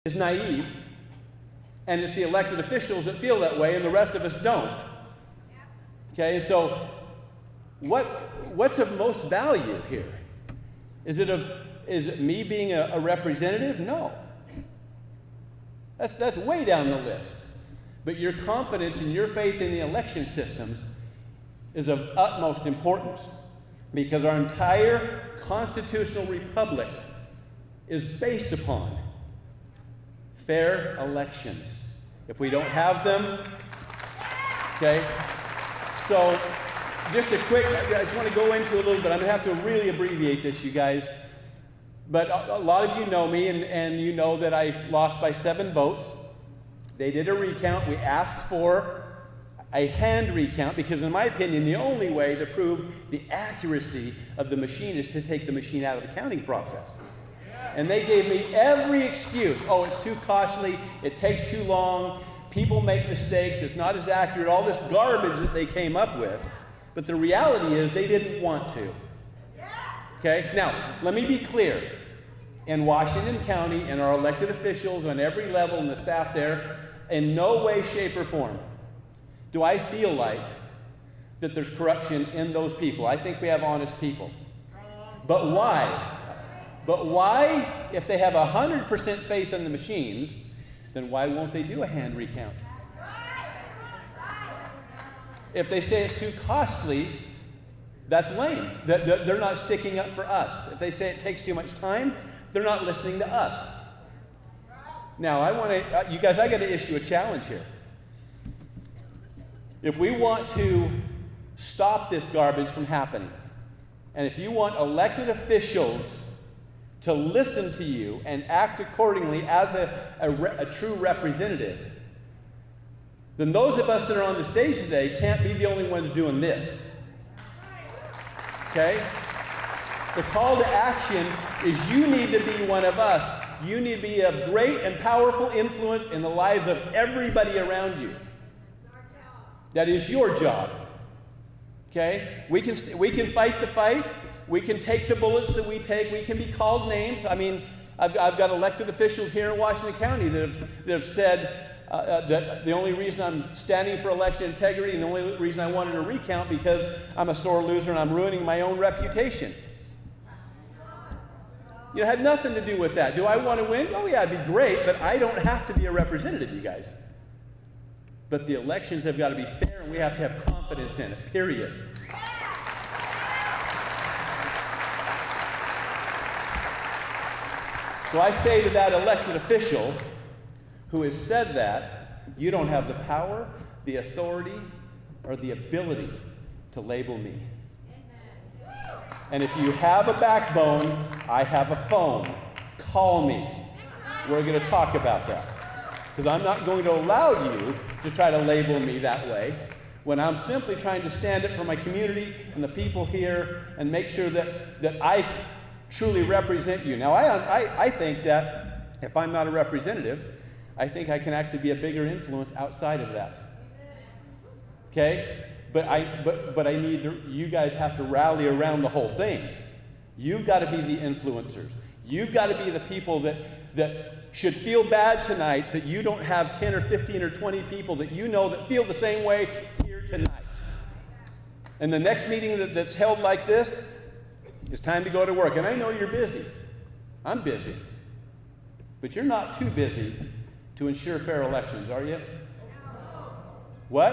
is naive, and it's the elected officials that feel that way, and the rest of us don't. Okay, so what's of most value here? Is it me being a representative? No. That's way down the list. But your confidence and your faith in the election systems is of utmost importance, because our entire constitutional republic is based upon fair elections. If we don't have them, okay? So just a quick, I just want to go into a little bit. I'm going to have to really abbreviate this, you guys. But a lot of you know me, and you know that I lost by 7 votes. They did a recount. We asked for a hand recount, because in my opinion, the only way to prove the accuracy of the machine is to take the machine out of the counting process. And they gave me every excuse. Oh, it's too costly, it takes too long, people make mistakes, it's not as accurate, all this garbage that they came up with. But the reality is they didn't want to. Okay, now, let me be clear. In Washington County, and our elected officials on every level and the staff there, in no way, shape, or form do I feel like that there's corruption in those people. I think we have honest people. But why? But why, if they have 100% faith in the machines, then why won't they do a hand recount? If they say it's too costly, that's lame. They're not sticking up for us. If they say it takes too much time, they're not listening to us. Now, I want to, you guys, I got to issue a challenge here. If we want to stop this garbage from happening, and if you want elected officials to listen to you and act accordingly as a true representative, then those of us that are on the stage today can't be the only ones doing this. Okay? The call to action is you need to be one of us. You need to be a great and powerful influence in the lives of everybody around you. That is your job. Okay? We can fight the fight. We can take the bullets that we take. We can be called names. I mean, I've got elected officials here in Washington County that have said that the only reason I'm standing for election integrity and the only reason I wanted to recount because I'm a sore loser and I'm ruining my own reputation. You know, it had nothing to do with that. Do I want to win? Oh yeah, it'd be great, but I don't have to be a representative, you guys. But the elections have got to be fair, and we have to have confidence in it, period. So I say to that elected official who has said that, you don't have the power, the authority, or the ability to label me. And if you have a backbone, I have a phone. Call me. We're going to talk about that. Because I'm not going to allow you to try to label me that way when I'm simply trying to stand up for my community and the people here and make sure that I truly represent you. Now, I think that if I'm not a representative, I think I can actually be a bigger influence outside of that. Okay? But I need to, you guys have to rally around the whole thing. You've got to be the influencers. You've got to be the people that should feel bad tonight that you don't have 10 or 15 or 20 people that you know that feel the same way here tonight. And the next meeting that's held like this, it's time to go to work. And I know you're busy. I'm busy. But you're not too busy to ensure fair elections, are you? What?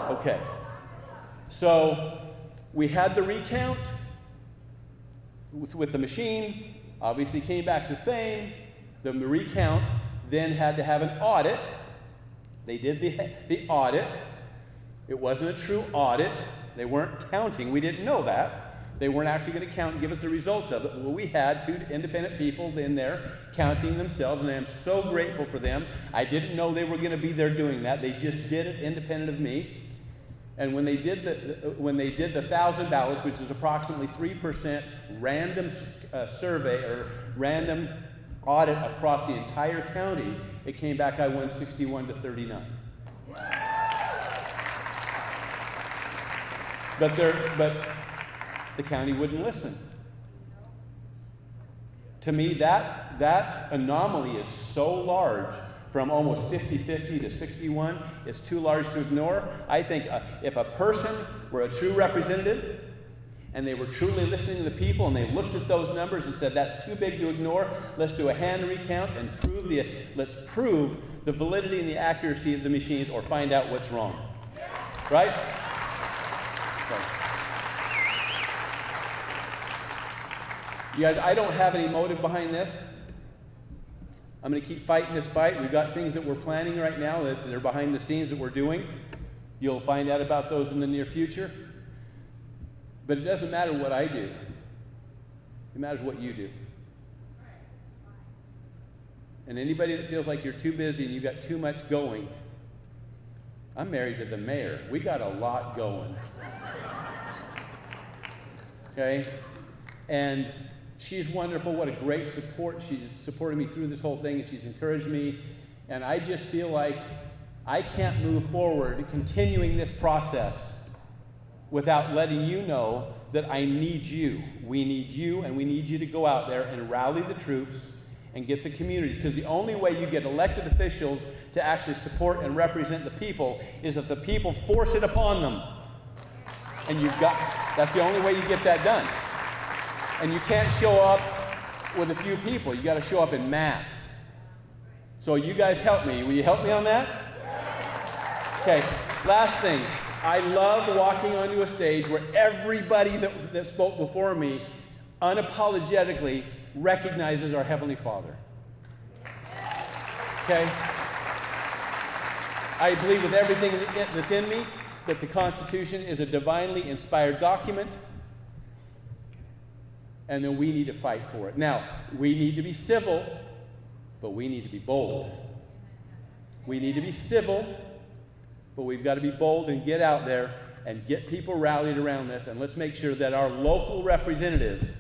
Okay. So we had the recount with the machine. Obviously came back the same. The recount then had to have an audit. They did the audit. It wasn't a true audit. They weren't counting. We didn't know that. They weren't actually going to count and give us the results of it. Well, we had 2 independent people in there counting themselves, and I am so grateful for them. I didn't know they were going to be there doing that. They just did it independent of me. And when they did the 1,000 ballots, which is approximately 3% random survey or random audit across the entire county, it came back I won 61 to 39. But the county wouldn't listen To me, that anomaly is so large, from almost 50-50 to 61, it's too large to ignore. I think if a person were a true representative, and they were truly listening to the people, and they looked at those numbers and said, that's too big to ignore, let's do a hand recount and let's prove the validity and the accuracy of the machines, or find out what's wrong. Right? You guys, I don't have any motive behind this. I'm going to keep fighting this fight. We've got things that we're planning right now that are behind the scenes that we're doing. You'll find out about those in the near future. But it doesn't matter what I do. It matters what you do. And anybody that feels like you're too busy and you've got too much going, I'm married to the mayor. We got a lot going. Okay? And she's wonderful. What a great support. She's supported me through this whole thing, and she's encouraged me. And I just feel like I can't move forward continuing this process without letting you know that I need you. We need you, and we need you to go out there and rally the troops and get the communities. Because the only way you get elected officials to actually support and represent the people is if the people force it upon them. And that's the only way you get that done. And you can't show up with a few people. You got to show up in mass. So you guys help me. Will you help me on that? Okay, last thing. I love walking onto a stage where everybody that spoke before me unapologetically recognizes our Heavenly Father. Okay? I believe with everything that's in me that the Constitution is a divinely inspired document, and then we need to fight for it. Now, we need to be civil, but we need to be bold. We need to be civil, but we've got to be bold and get out there and get people rallied around this, and let's make sure that our local representatives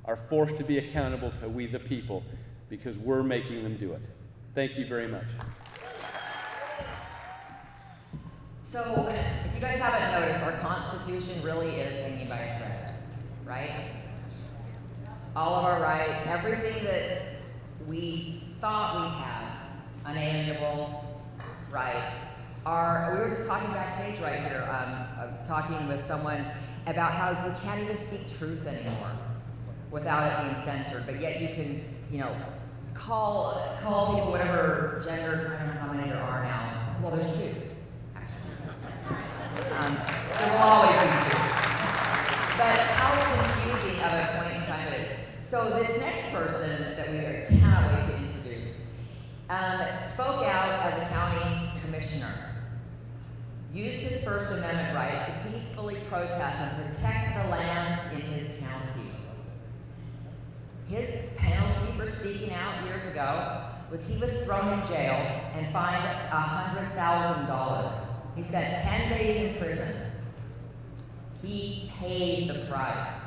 are forced to be accountable to we the people, because we're making them do it. Thank you very much. So, if you guys haven't noticed, our Constitution really is hanging by a thread, right? All of our rights, everything that we thought we had, unalienable rights, we were just talking backstage right here. I was talking with someone about how we can't even speak truth anymore without it being censored, but yet you can, call people whatever genders, I don't know how many there are now. Well, there's two. There will always be two. But how confusing of a point in time it is. So this next person that we cannot wait to introduce spoke out as a county commissioner, used his First Amendment rights to peacefully protest and protect the lands in his county. His penalty for speaking out years ago was he was thrown in jail and fined $100,000. He spent 10 days in prison. He paid the price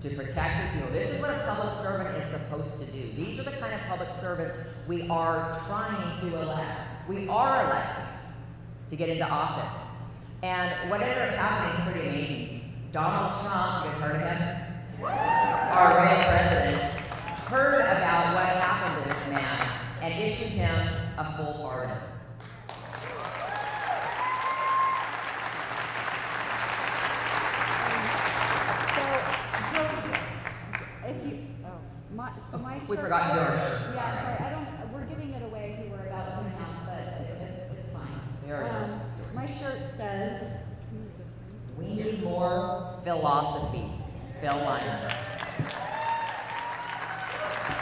to protect his people. This is what a public servant is supposed to do. These are the kind of public servants we are trying to elect. We are elected to get into office. And what ended up happening is pretty amazing. Donald Trump, you guys heard of him? Our real president heard about what happened to this man and issued him a full pardon. We forgot to do our shirt. Yeah, sorry, we're giving it away. We were about to announce it. It's fine. My shirt says, we need more philosophy. Phil Liner.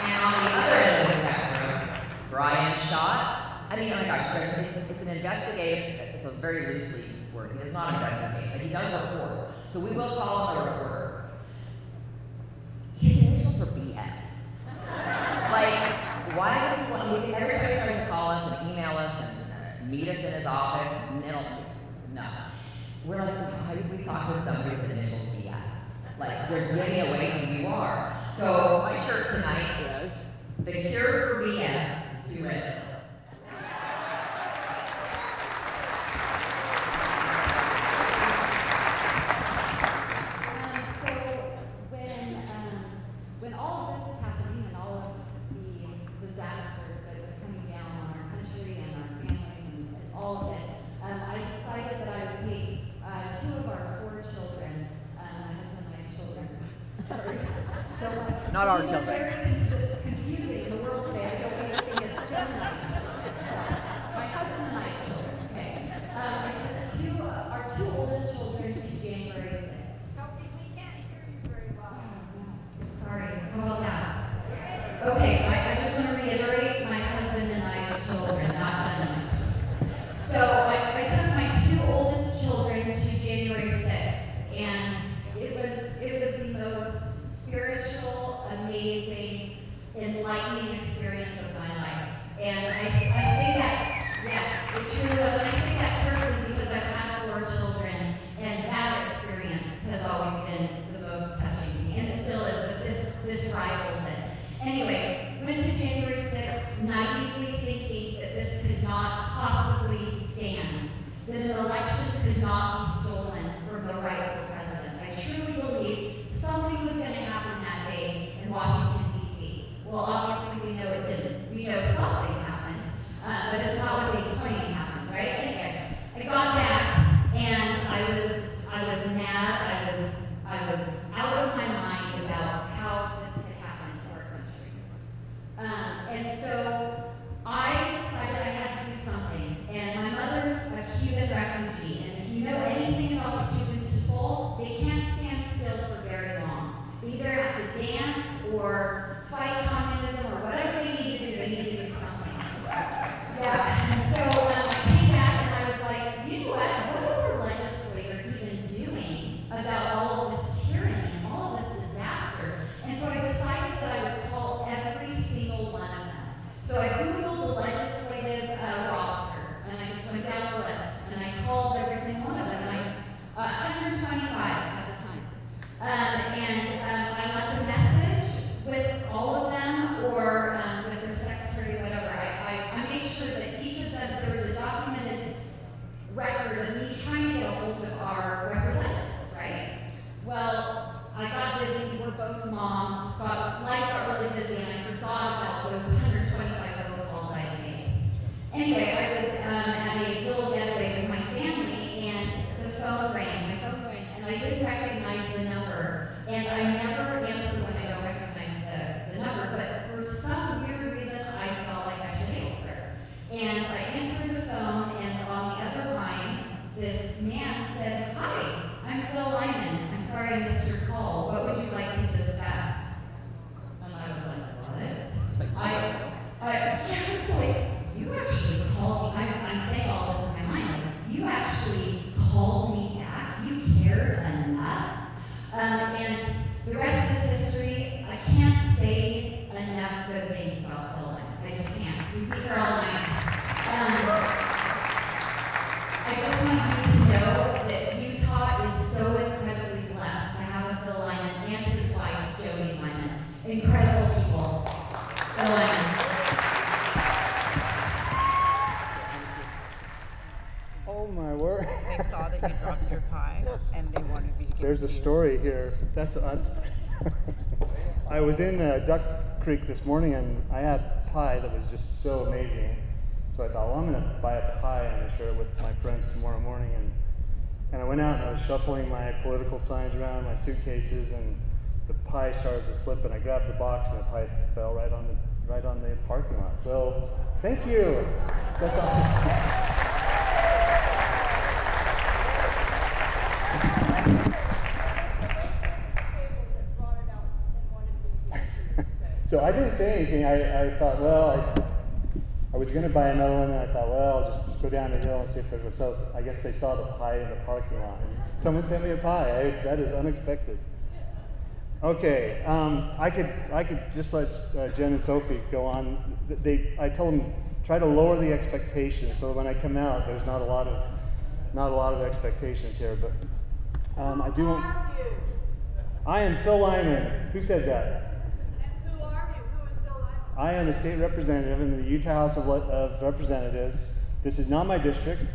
And on the other end of the spectrum, Brian Schott. I mean, oh my gosh, it's an investigative, it's a very loosely word. He does not investigate, but he does report. So we will call him a reporter. His initials are BS. Like, why would everybody tries to call us and email us and meet us in his office? No. We're like, why would we talk to somebody with initials BS? Like, we're giving away who you are. So my shirt tonight is, the cure for BS is 2 red pills. Not our It's children. very confusing in the world today. I don't want anything that's Gemini's children. So, my husband and I's children. Okay. I took our two oldest children to January 6th. We can't hear you very well. Sorry, how about that? Okay, I just want to reiterate my husband and I's children, not Gemini's. So I took my two oldest children to January 6th, and it was the most spiritual, amazing, enlightening experience of my life. And I say that, yes, it truly was. And I say that carefully because I've had 4 children, and that experience has always been the most touching to me, and it still is, but this rivals it. Anyway, went to January 6th, naively thinking that this could not possibly stand, that an election could not be stolen from the rightful president. I truly believed something was going to happen that day in Washington, D.C. Well, obviously we know it didn't. We know something happened, but it's not what they claim happened, right? Anyway, I got back, and I was mad. I was out of my mind about how this had happened to our country. And so I decided I had to do something. And my mother's a Cuban refugee, and if you know anything about the Cuban people, they can't stand still for very long. They either have to dance or fight communism or whatever they need to do. They need to do something. Yeah. And so I came back and I was like, you know what is our legislator even doing about all of this tyranny and all of this disaster? And so I decided that I would call every single one of them. So I Googled the legislative roster, and I just went down the list, and I called every single one of them, and 125 at the time. I left a message with all of them, or with their secretary, whatever. I made sure that each of them, there was a documented record of me trying to get a hold of our representatives, right? Well, I got busy, we're both moms, life got really busy, and I forgot about those 125 phone calls I had made. Anyway, I was at a little getaway with my family, and the phone rang, and I didn't recognize the number, and I never answer when I don't recognize the number, but for some weird reason, I felt like I should answer. And I answered the phone, and on the other line, this man said, "Hi, I'm Phil Lyman. I'm sorry I missed your call. What would you like to discuss?" And I was like, "What?" I was like, "You actually called me." I'm saying all this in my mind. Like, you actually called me back. You cared enough. And the rest is history. I can't say enough good things about Phil Lyman. I just can't. We'd be here all night. I just want you to know that Utah is so incredibly blessed to have a Phil Lyman and his wife, Jody Lyman. Incredible people. Phil Lyman. Oh my word. They saw that you dropped your pie, and they wanted me to give There's it a to you. story here. That's I was in Duck Creek this morning, and I had pie that was just so amazing. So I thought, well, I'm going to buy a pie and share it with my friends tomorrow morning. And I went out and I was shuffling my political signs around, my suitcases, and the pie started to slip, and I grabbed the box, and the pie fell right on the parking lot. So thank you. That's awesome. So I didn't say anything. I thought, well, I was going to buy another one, and I thought, well, I'll just go down the hill and see if there was. So I guess they saw the pie in the parking lot, and someone sent me a pie. That is unexpected. Okay, I could just let Jen and Sophie go on. I told them try to lower the expectations, so when I come out, there's not a lot of expectations here. But I do want. I am Phil Lyman. Who said that? I am a state representative in the Utah House of Representatives. This is not my district.